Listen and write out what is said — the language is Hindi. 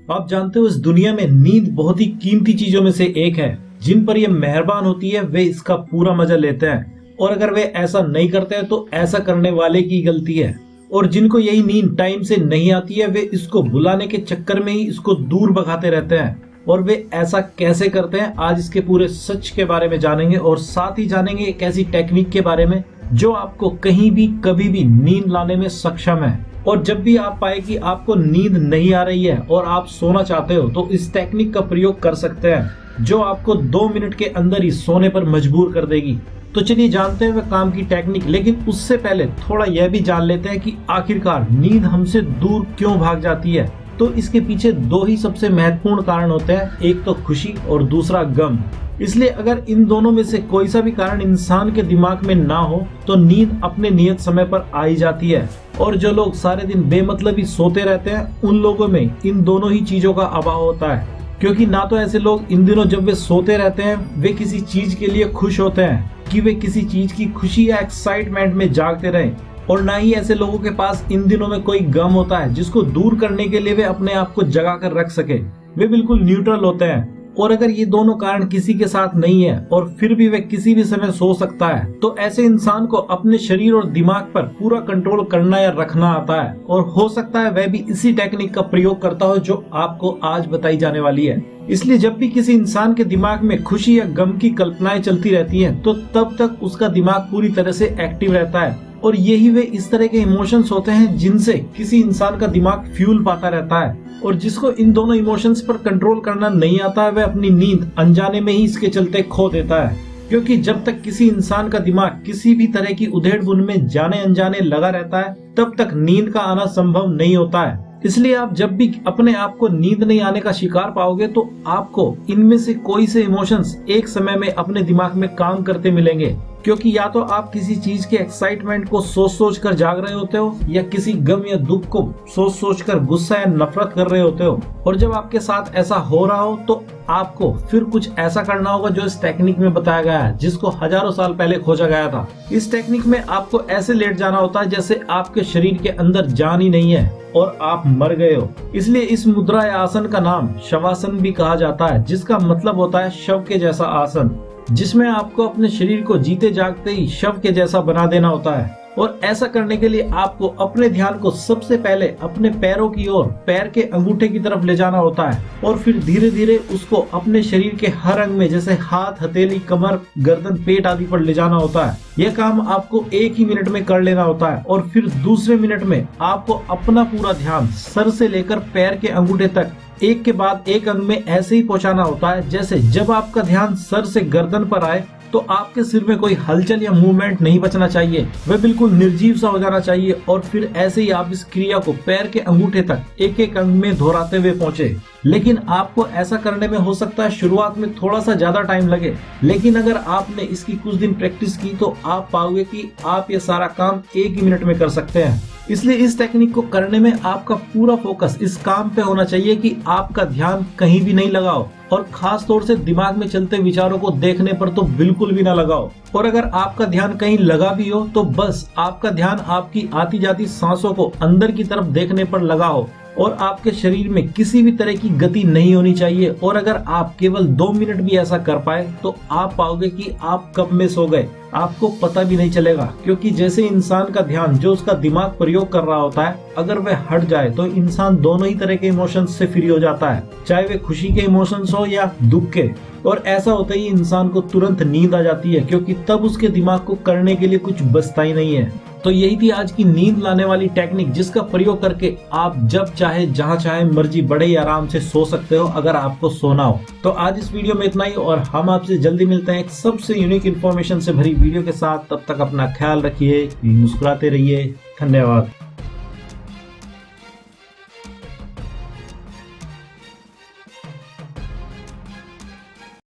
आप जानते हो इस दुनिया में नींद बहुत ही कीमती चीजों में से एक है। जिन पर यह मेहरबान होती है वे इसका पूरा मजा लेते हैं, और अगर वे ऐसा नहीं करते हैं तो ऐसा करने वाले की गलती है। और जिनको यही नींद टाइम से नहीं आती है वे इसको बुलाने के चक्कर में ही इसको दूर भगाते रहते हैं। और वे ऐसा कैसे करते हैं, आज इसके पूरे सच के बारे में जानेंगे, और साथ ही जानेंगे एक ऐसी टेक्निक के बारे में जो आपको कहीं भी कभी भी नींद लाने में सक्षम है। और जब भी आप पाए कि आपको नींद नहीं आ रही है और आप सोना चाहते हो तो इस टेक्निक का प्रयोग कर सकते हैं, जो आपको 2 मिनट के अंदर ही सोने पर मजबूर कर देगी। तो चलिए जानते हैं वह काम की टेक्निक, लेकिन उससे पहले थोड़ा यह भी जान लेते हैं कि आखिरकार नींद हमसे दूर क्यों भाग जाती है। तो इसके पीछे 2 ही सबसे महत्वपूर्ण कारण होते हैं, एक तो खुशी और दूसरा गम। इसलिए अगर इन दोनों में से कोई सा भी कारण इंसान के दिमाग में ना हो तो नींद अपने नियत समय पर आ ही जाती है। और जो लोग सारे दिन बेमतलबी सोते रहते हैं उन लोगों में इन दोनों ही चीजों का अभाव होता है, क्योंकि ना तो ऐसे लोग इन दिनों जब वे सोते रहते हैं वे किसी चीज के लिए खुश होते हैं कि वे किसी चीज की खुशी या एक्साइटमेंट में जागते रहें, और ना ही ऐसे लोगों के पास इन दिनों में कोई गम होता है जिसको दूर करने के लिए वे अपने आप को जगा कर रख सके। वे बिल्कुल न्यूट्रल होते हैं। और अगर ये दोनों कारण किसी के साथ नहीं है और फिर भी वह किसी भी समय सो सकता है, तो ऐसे इंसान को अपने शरीर और दिमाग पर पूरा कंट्रोल करना या रखना आता है। और हो सकता है वह भी इसी टेक्निक का प्रयोग करता हो जो आपको आज बताई जाने वाली है। इसलिए जब भी किसी इंसान के दिमाग में खुशी या गम की कल्पनाएं चलती रहती हैं, तो तब तक उसका दिमाग पूरी तरह से एक्टिव रहता है। और यही वे इस तरह के इमोशंस होते हैं जिनसे किसी इंसान का दिमाग फ्यूल पाता रहता है। और जिसको इन दोनों इमोशंस पर कंट्रोल करना नहीं आता है वह अपनी नींद अनजाने में ही इसके चलते खो देता है। क्योंकि जब तक किसी इंसान का दिमाग किसी भी तरह की उधेड़-बुन में जाने अनजाने लगा रहता है तब तक नींद का आना संभव नहीं होता है। इसलिए आप जब भी अपने आप को नींद नहीं आने का शिकार पाओगे तो आपको इनमें से कोई से इमोशंस एक समय में अपने दिमाग में काम करते मिलेंगे। क्योंकि या तो आप किसी चीज के एक्साइटमेंट को सोच सोच कर जाग रहे होते हो, या किसी गम या दुख को सोच सोच कर गुस्सा या नफरत कर रहे होते हो। और जब आपके साथ ऐसा हो रहा हो तो आपको फिर कुछ ऐसा करना होगा जो इस टेक्निक में बताया गया है, जिसको हजारों साल पहले खोजा गया था। इस टेक्निक में आपको ऐसे लेट जाना होता है जैसे आपके शरीर के अंदर जान ही नहीं है और आप मर गए हो। इसलिए इस मुद्रा या आसन का नाम शवासन भी कहा जाता है, जिसका मतलब होता है शव के जैसा आसन, जिसमें आपको अपने शरीर को जीते जागते ही शव के जैसा बना देना होता है। और ऐसा करने के लिए आपको अपने ध्यान को सबसे पहले अपने पैरों की ओर, पैर के अंगूठे की तरफ ले जाना होता है, और फिर धीरे धीरे उसको अपने शरीर के हर अंग में, जैसे हाथ, हथेली, कमर, गर्दन, पेट आदि पर ले जाना होता है। यह काम आपको 1 ही मिनट में कर लेना होता है। और फिर दूसरे मिनट में आपको अपना पूरा ध्यान सर से लेकर पैर के अंगूठे तक एक के बाद एक अंग में ऐसे ही पहुंचाना होता है, जैसे जब आपका ध्यान सर से गर्दन पर आए तो आपके सिर में कोई हलचल या मूवमेंट नहीं बचना चाहिए, वह बिल्कुल निर्जीव सा हो जाना चाहिए। और फिर ऐसे ही आप इस क्रिया को पैर के अंगूठे तक एक एक अंग में दोहराते हुए पहुंचे। लेकिन आपको ऐसा करने में हो सकता है शुरुआत में थोड़ा सा ज्यादा टाइम लगे, लेकिन अगर आपने इसकी कुछ दिन प्रैक्टिस की तो आप पाओगे कि आप ये सारा काम 1 ही मिनट में कर सकते हैं। इसलिए इस टेक्निक को करने में आपका पूरा फोकस इस काम पे होना चाहिए कि आपका ध्यान कहीं भी नहीं लगाओ, और खास तौर से दिमाग में चलते विचारों को देखने पर तो बिल्कुल भी ना लगाओ। और अगर आपका ध्यान कहीं लगा भी हो तो बस आपका ध्यान आपकी आती जाती सांसों को अंदर की तरफ देखने पर लगा हो, और आपके शरीर में किसी भी तरह की गति नहीं होनी चाहिए। और अगर आप केवल 2 मिनट भी ऐसा कर पाए तो आप पाओगे कि आप कब में सो गए, आपको पता भी नहीं चलेगा। क्योंकि जैसे इंसान का ध्यान जो उसका दिमाग प्रयोग कर रहा होता है, अगर वह हट जाए तो इंसान दोनों ही तरह के इमोशंस से फ्री हो जाता है, चाहे वे खुशी के इमोशंस हो या दुख के। और ऐसा होता ही इंसान को तुरंत नींद आ जाती है, क्योंकि तब उसके दिमाग को करने के लिए कुछ बचता ही नहीं है। तो यही थी आज की नींद लाने वाली टेक्निक, जिसका प्रयोग करके आप जब चाहे, जहां चाहे, मर्जी बड़े ही आराम से सो सकते हो अगर आपको सोना हो। तो आज इस वीडियो में इतना ही, और हम आपसे जल्दी मिलते हैं एक सबसे यूनिक इन्फॉर्मेशन से भरी वीडियो के साथ। तब तक अपना ख्याल रखिए, मुस्कुराते रहिए। धन्यवाद।